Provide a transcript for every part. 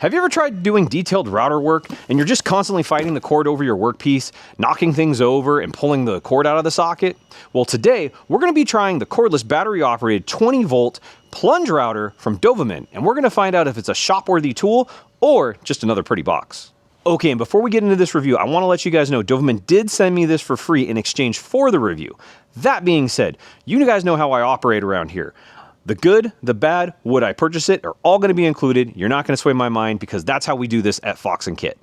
Have you ever tried doing detailed router work and you're just constantly fighting the cord over your workpiece, knocking things over and pulling the cord out of the socket? Well, today we're going to be trying the cordless battery operated 20-volt plunge router from Dovamin, and we're going to find out if it's a shop-worthy tool or just another pretty box. Okay, and before we get into this review, I want to let you guys know Dovamin did send me this for free in exchange for the review. That being said, you guys know how I operate around here. The good, the bad, would I purchase it, are all going to be included. You're not going to sway my mind because that's how we do this at Fox & Kit.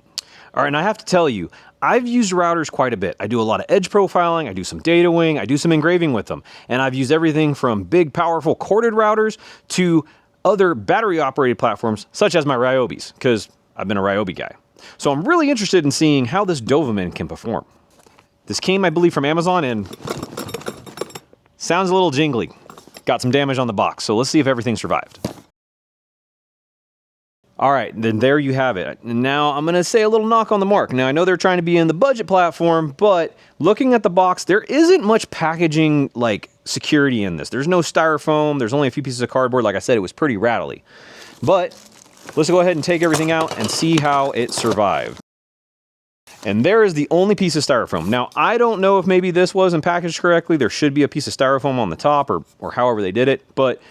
All right, and I have to tell you, I've used routers quite a bit. I do a lot of edge profiling, I do some data wing, I do some engraving with them. And I've used everything from big, powerful corded routers to other battery-operated platforms, such as my Ryobis, because I've been a Ryobi guy. So I'm really interested in seeing how this Dovamin can perform. This came, I believe, from Amazon and sounds a little jingly. Got some damage on the box, so let's see if everything survived. All right, then there you have it. Now I'm gonna say a little knock on the mark. Now I know they're trying to be in the budget platform, but looking at the box, there isn't much packaging like security in this. There's no styrofoam, there's only a few pieces of cardboard. Like I said, it was pretty rattly. But let's go ahead and take everything out and see how it survived. And there is the only piece of styrofoam. Now, I don't know if maybe this wasn't packaged correctly. There should be a piece of styrofoam on the top or however they did it. But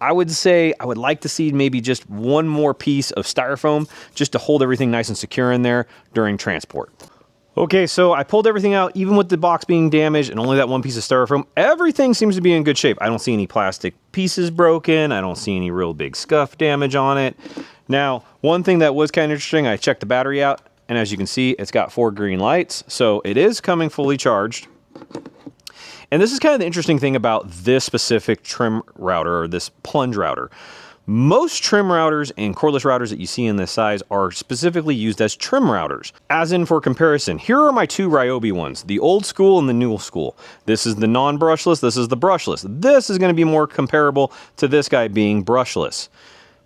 I would say I would like to see maybe just one more piece of styrofoam just to hold everything nice and secure in there during transport. Okay, so I pulled everything out, even with the box being damaged and only that one piece of styrofoam. Everything seems to be in good shape. I don't see any plastic pieces broken. I don't see any real big scuff damage on it. Now, one thing that was kind of interesting, I checked the battery out. And as you can see, it's got 4 green lights, so it is coming fully charged. And this is kind of the interesting thing about this specific trim router, or this plunge router. Most trim routers and cordless routers that you see in this size are specifically used as trim routers. As in, for comparison, here are my 2 Ryobi ones, the old school and the new school. This is the non-brushless, this is the brushless. This is going to be more comparable to this guy being brushless.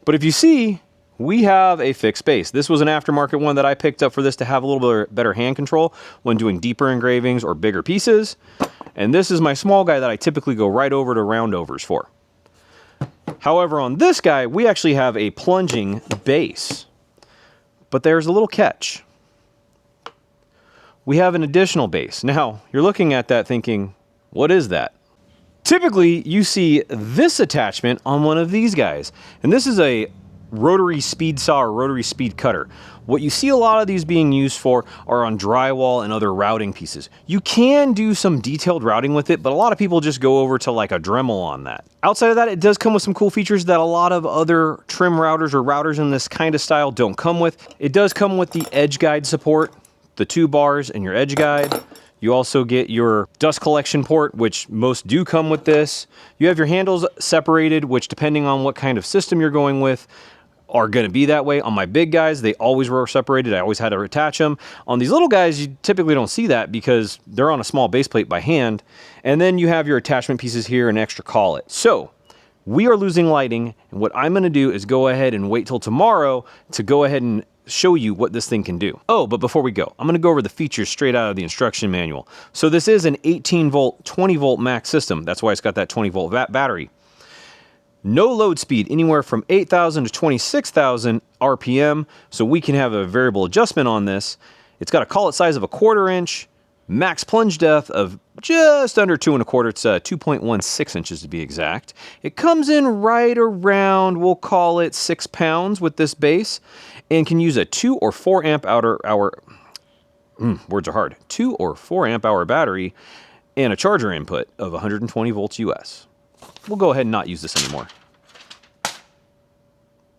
But if you see, we have a fixed base. This was an aftermarket one that I picked up for this to have a little bit better hand control when doing deeper engravings or bigger pieces. And this is my small guy that I typically go right over to roundovers for. However, on this guy, we actually have a plunging base. But there's a little catch. We have an additional base. Now, you're looking at that thinking, what is that? Typically, you see this attachment on one of these guys. And this is a rotary speed saw or rotary speed cutter. What you see a lot of these being used for are on drywall and other routing pieces. You can do some detailed routing with it, but a lot of people just go over to like a Dremel on that. Outside of that, it does come with some cool features that a lot of other trim routers or routers in this kind of style don't come with. It does come with the edge guide support, the 2 bars and your edge guide. You also get your dust collection port, which most do come with this. You have your handles separated, which depending on what kind of system you're going with, are going to be that way. On my big guys, they always were separated. I always had to attach them. On these little guys, you typically don't see that because they're on a small base plate by hand. And then you have your attachment pieces here and extra collet. So we are losing lighting. And what I'm going to do is go ahead and wait till tomorrow to go ahead and show you what this thing can do. Oh, but before we go, I'm going to go over the features straight out of the instruction manual. So this is an 18 volt, 20 volt max system. That's why it's got that 20 volt battery. No load speed, anywhere from 8,000 to 26,000 RPM, so we can have a variable adjustment on this. It's got a collet size of 1/4 inch, max plunge depth of just under 2 1/4. It's 2.16 inches to be exact. It comes in right around, we'll call it 6 pounds with this base, and can use a 2 or 4 amp hour, words are hard, 2 or 4 amp hour battery, and a charger input of 120 volts US. We'll go ahead and not use this anymore.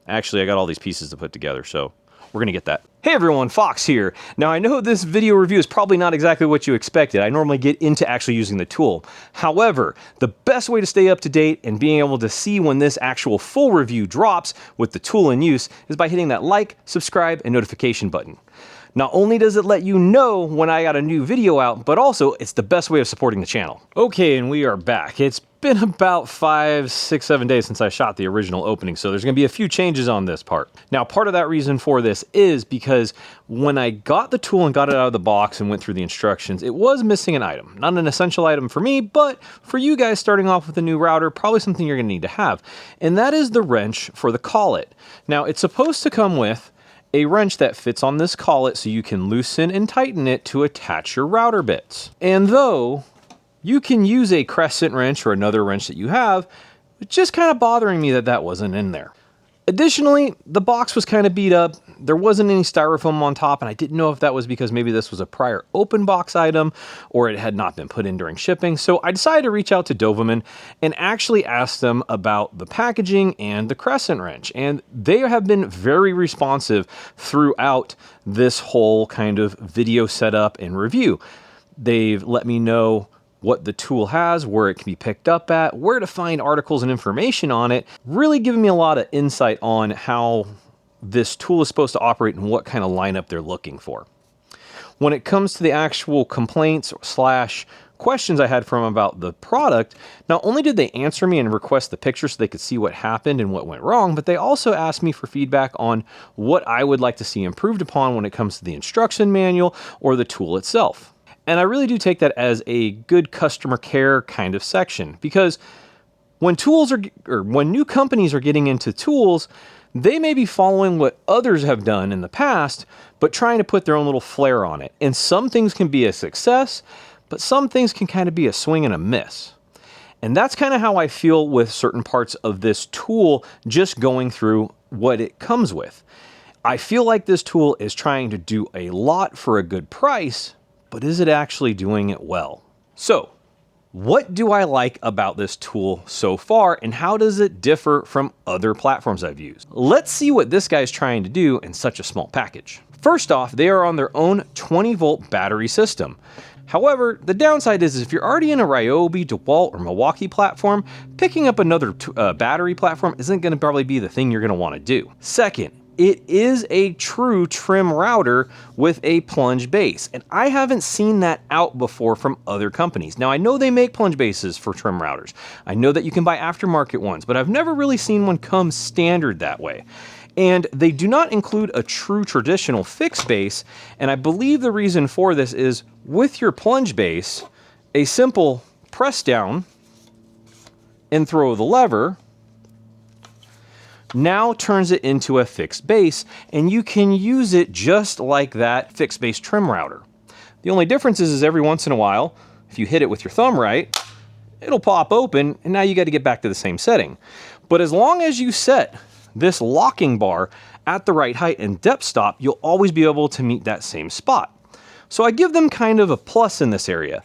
Actually, I got all these pieces to put together, so we're going to get that. Hey everyone, Fox here. Now I know this video review is probably not exactly what you expected. I normally get into actually using the tool. However, the best way to stay up to date and being able to see when this actual full review drops with the tool in use is by hitting that like, subscribe, and notification button. Not only does it let you know when I got a new video out, but also it's the best way of supporting the channel. Okay, and we are back. It's been about 5, 6, 7 days since I shot the original opening, so there's gonna be a few changes on this part. Now, part of that reason for this is because when I got the tool and got it out of the box and went through the instructions, it was missing an item. Not an essential item for me, but for you guys starting off with a new router, probably something you're gonna need to have. And that is the wrench for the collet. Now, it's supposed to come with a wrench that fits on this collet so you can loosen and tighten it to attach your router bits. And though you can use a crescent wrench or another wrench that you have, it's just kind of bothering me that that wasn't in there. Additionally, the box was kind of beat up. There wasn't any styrofoam on top, and I didn't know if that was because maybe this was a prior open box item or it had not been put in during shipping. So I decided to reach out to Dovaman and actually ask them about the packaging and the crescent wrench. And they have been very responsive throughout this whole kind of video setup and review. They've let me know what the tool has, where it can be picked up at, where to find articles and information on it, really giving me a lot of insight on how this tool is supposed to operate and what kind of lineup they're looking for. When it comes to the actual complaints / questions I had from them about the product, not only did they answer me and request the picture so they could see what happened and what went wrong, but they also asked me for feedback on what I would like to see improved upon when it comes to the instruction manual or the tool itself. And I really do take that as a good customer care kind of section, because when when new companies are getting into tools, they may be following what others have done in the past, but trying to put their own little flair on it. And some things can be a success, but some things can kind of be a swing and a miss. And that's kind of how I feel with certain parts of this tool, just going through what it comes with. I feel like this tool is trying to do a lot for a good price, but is it actually doing it well? So, what do I like about this tool so far, and how does it differ from other platforms I've used? Let's see what this guy's trying to do in such a small package. First off, they are on their own 20-volt battery system. However, the downside is if you're already in a Ryobi, DeWalt, or Milwaukee platform, picking up another battery platform isn't going to probably be the thing you're going to want to do. Second, it is a true trim router with a plunge base, and I haven't seen that out before from other companies. Now, I know they make plunge bases for trim routers. I know that you can buy aftermarket ones, but I've never really seen one come standard that way. And they do not include a true traditional fixed base, and I believe the reason for this is with your plunge base, a simple press down and throw of the lever now turns it into a fixed base, and you can use it just like that fixed base trim router. The only difference is every once in a while, if you hit it with your thumb right, it'll pop open, and now you got to get back to the same setting. But as long as you set this locking bar at the right height and depth stop, you'll always be able to meet that same spot. So I give them kind of a plus in this area.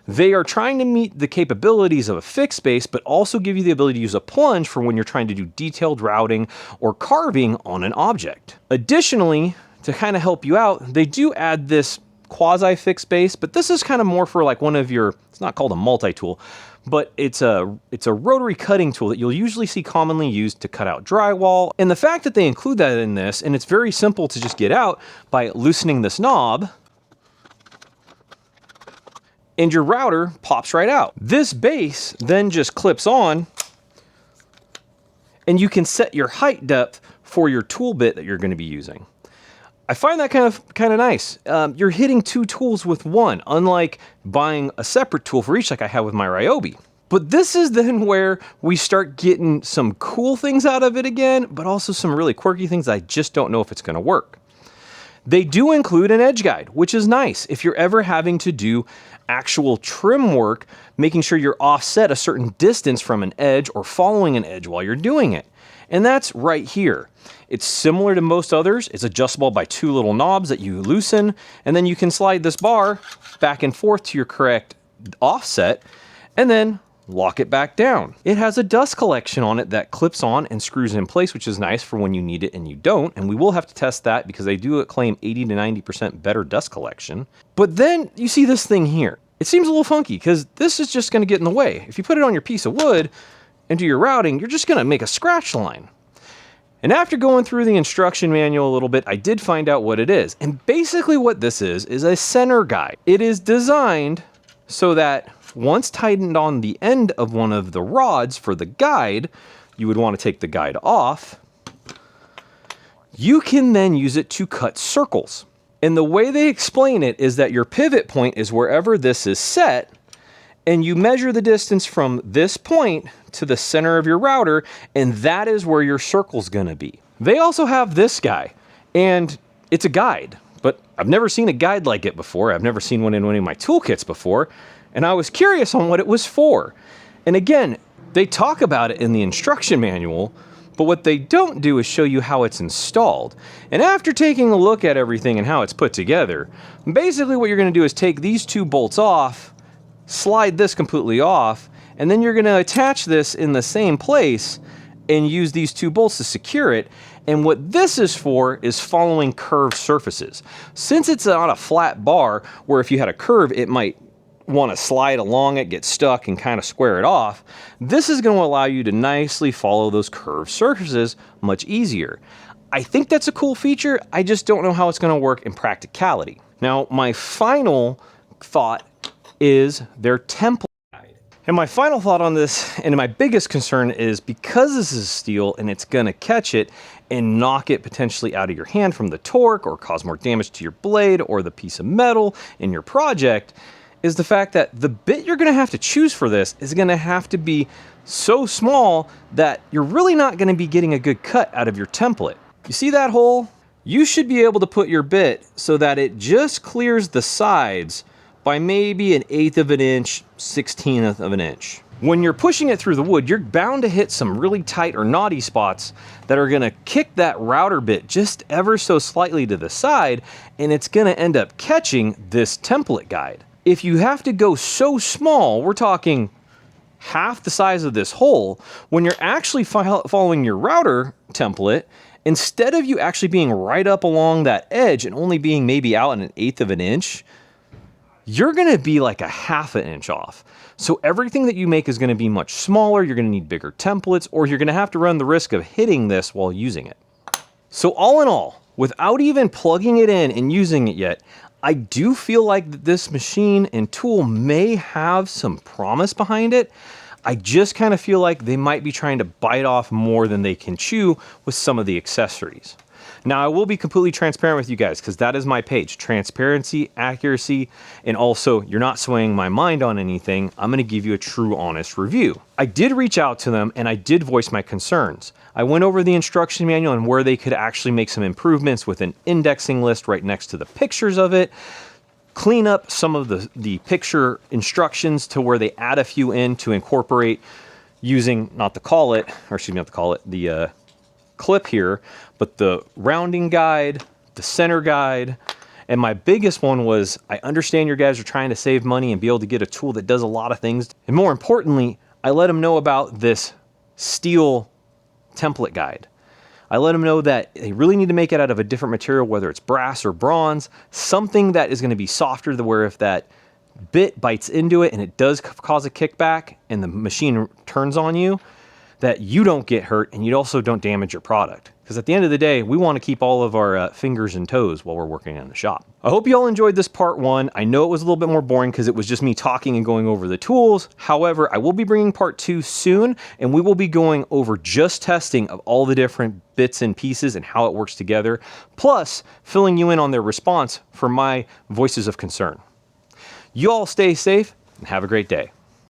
They are trying to meet the capabilities of a fixed base, but also give you the ability to use a plunge for when you're trying to do detailed routing or carving on an object. Additionally, to kind of help you out, they do add this quasi-fixed base, but this is kind of more for like one of your, it's not called a multi-tool, but it's a rotary cutting tool that you'll usually see commonly used to cut out drywall. And the fact that they include that in this, and it's very simple to just get out by loosening this knob, and your router pops right out. This base then just clips on, and you can set your height depth for your tool bit that you're going to be using. I find that kind of nice. You're hitting two tools with one, unlike buying a separate tool for each like I have with my Ryobi. But this is then where we start getting some cool things out of it again, but also some really quirky things I just don't know if it's going to work. They do include an edge guide, which is nice if you're ever having to do actual trim work, making sure you're offset a certain distance from an edge or following an edge while you're doing it. And that's right here. It's similar to most others. It's adjustable by two little knobs that you loosen, and then you can slide this bar back and forth to your correct offset, and then lock it back down. It has a dust collection on it that clips on and screws in place, which is nice for when you need it and you don't. And we will have to test that because they do claim 80 to 90% better dust collection. But then you see this thing here. It seems a little funky because this is just going to get in the way. If you put it on your piece of wood and do your routing, you're just going to make a scratch line. And after going through the instruction manual a little bit, I did find out what it is. And basically what this is a center guide. It is designed so that once tightened on the end of one of the rods for the guide, you would want to take the guide off. You can then use it to cut circles. And the way they explain it is that your pivot point is wherever this is set, and you measure the distance from this point to the center of your router, and that is where your circle's gonna be. They also have this guy, and it's a guide, but I've never seen a guide like it before. I've never seen one in one of my toolkits before, and I was curious on what it was for. And again, they talk about it in the instruction manual, but what they don't do is show you how it's installed. And after taking a look at everything and how it's put together, basically what you're gonna do is take these 2 bolts off, slide this completely off, and then you're gonna attach this in the same place and use these 2 bolts to secure it. And what this is for is following curved surfaces. Since it's on a flat bar, where if you had a curve, it might want to slide along it, get stuck, and kind of square it off, this is going to allow you to nicely follow those curved surfaces much easier. I think that's a cool feature. I just don't know how it's going to work in practicality. Now, my final thought is their template guide. And my final thought on this, and my biggest concern, is because this is steel and it's going to catch it and knock it potentially out of your hand from the torque, or cause more damage to your blade or the piece of metal in your project, is the fact that the bit you're gonna have to choose for this is gonna have to be so small that you're really not gonna be getting a good cut out of your template. You see that hole? You should be able to put your bit so that it just clears the sides by maybe 1/8 of an inch, 1/16 of an inch. When you're pushing it through the wood, you're bound to hit some really tight or knotty spots that are gonna kick that router bit just ever so slightly to the side, and it's gonna end up catching this template guide. If you have to go so small, we're talking half the size of this hole, when you're actually following your router template, instead of you actually being right up along that edge and only being maybe out 1/8 of an inch, you're gonna be like 1/2 an inch off. So everything that you make is gonna be much smaller, you're gonna need bigger templates, or you're gonna have to run the risk of hitting this while using it. So all in all, without even plugging it in and using it yet, I do feel like this machine and tool may have some promise behind it. I just kind of feel like they might be trying to bite off more than they can chew with some of the accessories. Now, I will be completely transparent with you guys, because that is my page. Transparency, accuracy, and also you're not swaying my mind on anything. I'm gonna give you a true, honest review. I did reach out to them and I did voice my concerns. I went over the instruction manual and where they could actually make some improvements with an indexing list right next to the pictures of it, clean up some of the picture instructions to where they add a few in to incorporate using, not the collet, or excuse me, not the collet, the clip here, but the rounding guide, the center guide. And my biggest one was, I understand your guys are trying to save money and be able to get a tool that does a lot of things. And more importantly, I let them know about this steel template guide. I let them know that they really need to make it out of a different material, whether it's brass or bronze, something that is going to be softer, to where if that bit bites into it and it does cause a kickback and the machine turns on you, that you don't get hurt and you also don't damage your product. Because at the end of the day, we want to keep all of our fingers and toes while we're working in the shop. I hope you all enjoyed this part 1. I know it was a little bit more boring because it was just me talking and going over the tools. However, I will be bringing part 2 soon, and we will be going over just testing of all the different bits and pieces and how it works together, plus filling you in on their response for my voices of concern. You all stay safe and have a great day.